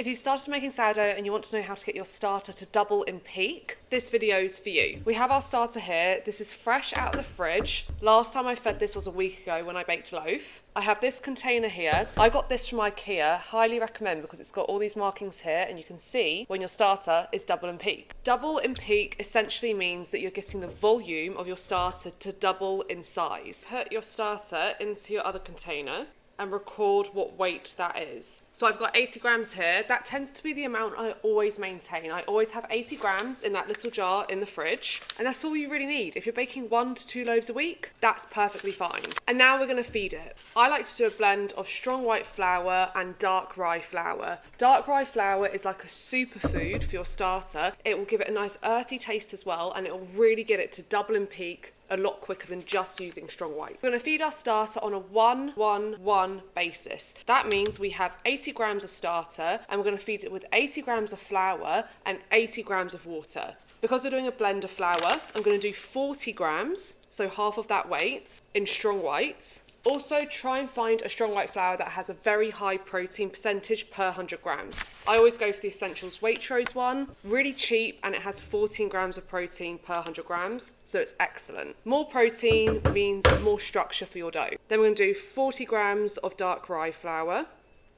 If you started making sourdough and you want to know how to get your starter to double in peak, this video is for you. We have our starter here. This is fresh out of the fridge. Last time I fed this was a week ago when I baked a loaf. I have this container here. I got this from IKEA, highly recommend because it's got all these markings here and you can see when your starter is double in peak. Double in peak essentially means that you're getting the volume of your starter to double in size. Put your starter into your other container and record what weight that is. So I've got 80 grams here. That tends to be the amount I always maintain. I always have 80 grams in that little jar in the fridge, and that's all you really need. If you're baking 1 to 2 loaves a week, that's perfectly fine. And now we're gonna feed it. I like to do a blend of strong white flour and dark rye flour. Dark rye flour is like a superfood for your starter. It will give it a nice earthy taste as well, and it will really get it to double in peak a lot quicker than just using strong white. We're gonna feed our starter on a 1-1-1 basis. That means we have 80 grams of starter and we're gonna feed it with 80 grams of flour and 80 grams of water. Because we're doing a blend of flour, I'm gonna do 40 grams, so half of that weight, in strong whites. Also, try and find a strong white flour that has a very high protein percentage per 100 grams. I always go for the Essentials Waitrose one. Really cheap, and it has 14 grams of protein per 100 grams, so it's excellent. More protein means more structure for your dough. Then we're going to do 40 grams of dark rye flour.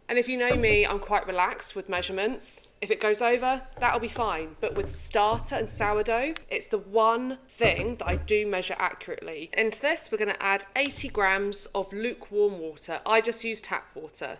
And if you know me, I'm quite relaxed with measurements. If it goes over, that'll be fine. But with starter and sourdough, it's the one thing that I do measure accurately. Into this, we're gonna add 80 grams of lukewarm water. I just use tap water.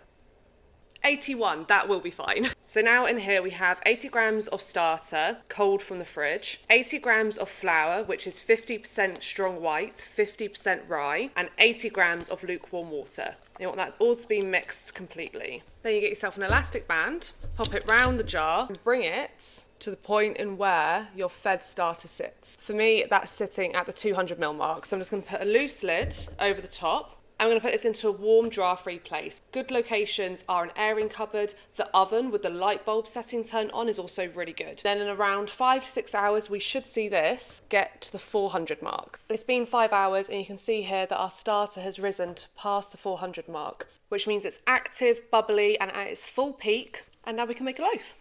81, that will be fine. So now in here we have 80 grams of starter, cold from the fridge, 80 grams of flour, which is 50% strong white, 50% rye, and 80 grams of lukewarm water. You want that all to be mixed completely. Then you get yourself an elastic band, pop it round the jar, and bring it to the point in where your fed starter sits. For me, that's sitting at the 200ml mark. So I'm just gonna put a loose lid over the top. I'm going to put this into a warm, draft-free place. Good locations are an airing cupboard. The oven with the light bulb setting turned on is also really good. Then in around 5 to 6 hours, we should see this get to the 400 mark. It's been 5 hours and you can see here that our starter has risen to past the 400 mark, which means it's active, bubbly, and at its full peak. And now we can make a loaf.